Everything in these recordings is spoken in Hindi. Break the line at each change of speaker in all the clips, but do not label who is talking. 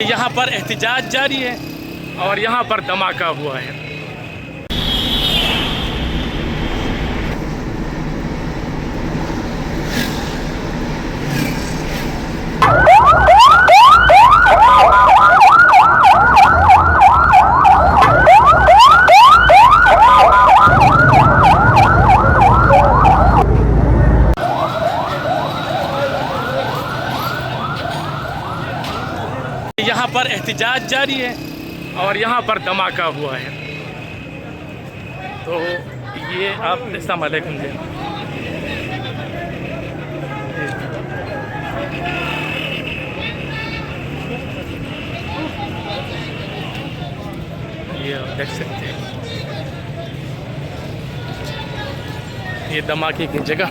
यहाँ पर एहतजाज जारी है और यहाँ पर धमाका हुआ है। यहाँ पर एहतजाज जारी है और यहाँ पर धमाका हुआ है। तो ये आप अस्सलाम वालेकुम जी, ये आप देख सकते हैं ये धमाके की जगह।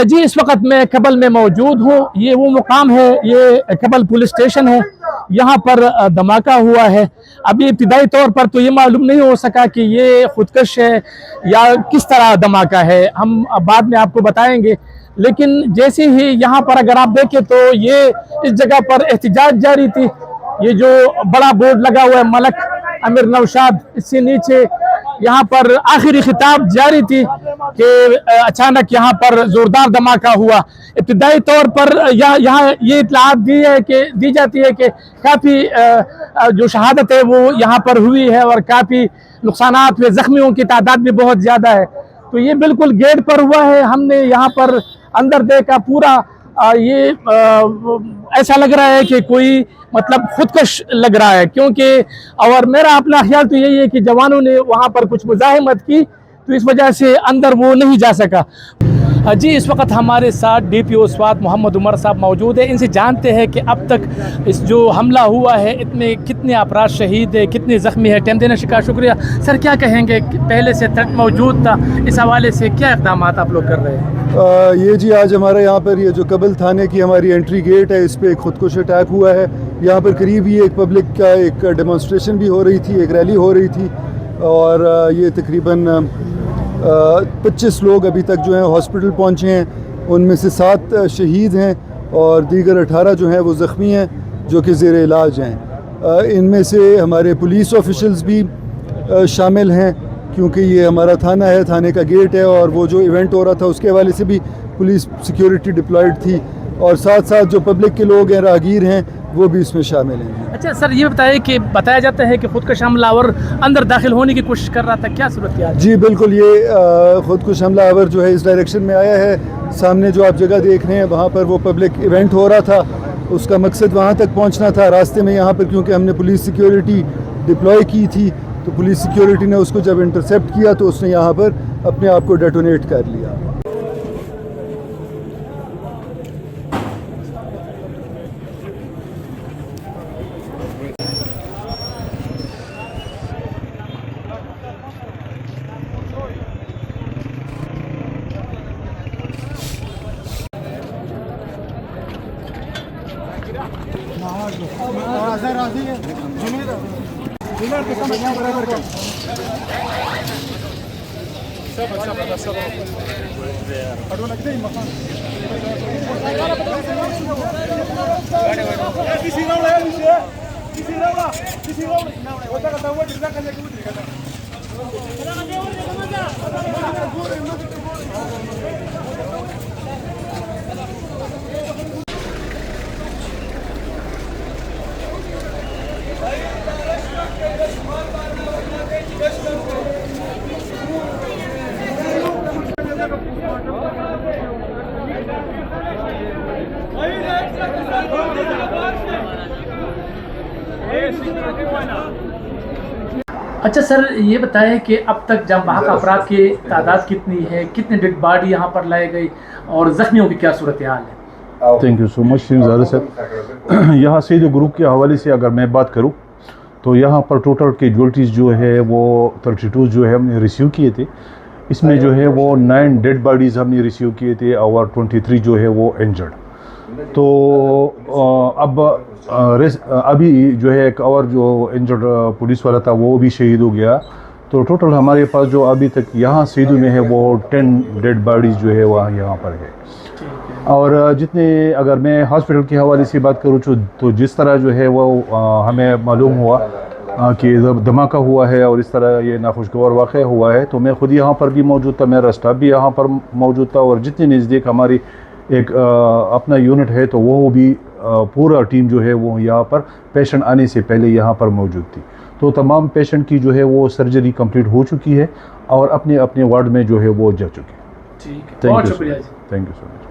जी, इस वक्त मैं कबल में मौजूद हूँ। ये वो मुकाम है, ये कबल पुलिस स्टेशन है। यहाँ पर धमाका हुआ है। अभी इब्तिदाई तौर पर तो ये मालूम नहीं हो सका कि ये खुदकश है या किस तरह धमाका है, हम बाद में आपको बताएंगे। लेकिन जैसे ही यहाँ पर अगर आप देखें तो ये इस जगह पर एहतजाज जारी थी। ये जो बड़ा बोर्ड लगा हुआ है मलक अमीर नौशाद, इससे नीचे यहाँ पर आखिरी खिताब जारी थी कि अचानक यहाँ पर जोरदार धमाका हुआ। इब्तिदाई तौर पर यहाँ ये इत्तलात दी जाती है कि काफ़ी जो शहादत है वो यहाँ पर हुई है और काफ़ी नुकसानात हुए, ज़ख्मियों की तादाद भी बहुत ज़्यादा है। तो ये बिल्कुल गेट पर हुआ है। हमने यहाँ पर अंदर देखा, पूरा ऐसा लग रहा है कि कोई मतलब खुदकश लग रहा है, क्योंकि और मेरा अपना ख्याल तो यही है कि जवानों ने वहाँ पर कुछ मुज़ाहिमत की तो इस वजह से अंदर वो नहीं जा सका। जी, इस वक्त हमारे साथ DPO स्वात मोहम्मद उमर साहब मौजूद है। इनसे जानते हैं कि अब तक इस जो हमला हुआ है इसमें कितने अफराद शहीद है, कितने ज़ख्मी है। टाइम देने का शुक्रिया। सर, क्या कहेंगे, पहले से थ्रेट मौजूद था, इस हवाले से क्या इक़दाम आप लोग कर रहे हैं?
ये जी, आज हमारे यहाँ पर ये जो कबल थाने की हमारी एंट्री गेट है, इस पर एक खुदकुश अटैक हुआ है। यहाँ पर करीब ही एक पब्लिक का एक डेमोन्स्ट्रेशन भी हो रही थी, एक रैली हो रही थी और ये तकरीबन 25 लोग अभी तक जो हैं हॉस्पिटल पहुँचे हैं। उनमें से 7 शहीद हैं और दीगर 18 जो हैं वो ज़ख्मी हैं, जो कि ज़ेर इलाज हैं। इनमें से हमारे पुलिस ऑफिशल्स भी शामिल हैं, क्योंकि ये हमारा थाना है, थाने का गेट है और वो जो इवेंट हो रहा था उसके हवाले से भी पुलिस सिक्योरिटी डिप्लॉयड थी और साथ साथ जो पब्लिक के लोग हैं, राहगीर हैं, वो भी इसमें शामिल हैं।
अच्छा सर, ये बताइए कि बताया जाता है कि खुदकुश हमलावर अंदर दाखिल होने की कोशिश कर रहा था, क्या सूरत है?
जी बिल्कुल, ये खुदकुश हमलावर जो है इस डायरेक्शन में आया है। सामने जो आप जगह देख रहे हैं वहाँ पर वो पब्लिक इवेंट हो रहा था, उसका मकसद वहाँ तक पहुँचना था। रास्ते में यहाँ पर क्योंकि हमने पुलिस सिक्योरिटी डिप्लॉय की थी तो पुलिस सिक्योरिटी ने उसको जब इंटरसेप्ट किया तो उसने यहाँ पर अपने आप को डेटोनेट कर लिया।
Hayır,
अच्छा सर, ये बताएं कि अब तक जब वहाँ का अपराध की तादाद कितनी है, कितने डेड बॉडी यहाँ पर लाए गई और जख्मियों की क्या सूरत हाल है?
थैंक यू सो मच ज़्यादा सर। यहाँ से जो ग्रुप के हवाले से अगर मैं बात करूँ तो यहाँ पर टोटल कैजुअल्टीज़ जो है वो 32 जो है हमने रिसीव किए थे। इसमें जो है वो 9 डेड बॉडीज़ हमने रिसीव किए थे और 23 जो है वो इंजर्ड। तो अब अभी जो है एक और जो इंजर्ड पुलिस वाला था वो भी शहीद हो गया। तो टोटल हमारे पास जो अभी तक यहाँ सीधू में है वो 10 डेड बॉडीज़ जो है वहाँ यहाँ पर है। और जितने अगर मैं हॉस्पिटल के हवाले से बात करूँ तो जिस तरह जो है वो हमें मालूम हुआ कि धमाका हुआ है और इस तरह ये नाखुशगवार वाक़या हुआ है, तो मैं ख़ुद यहाँ पर भी मौजूद था, मेरा स्टाफ भी यहाँ पर मौजूद था और जितने नज़दीक हमारी एक अपना यूनिट है तो वो भी पूरा टीम जो है वो यहाँ पर पेशेंट आने से पहले यहाँ पर मौजूद थी। तो तमाम पेशेंट की जो है वो सर्जरी कंप्लीट हो चुकी है और अपने अपने वार्ड में जो है वो जा चुके हैं।
ठीक है, बहुत शुक्रिया जी।
Thank you so much.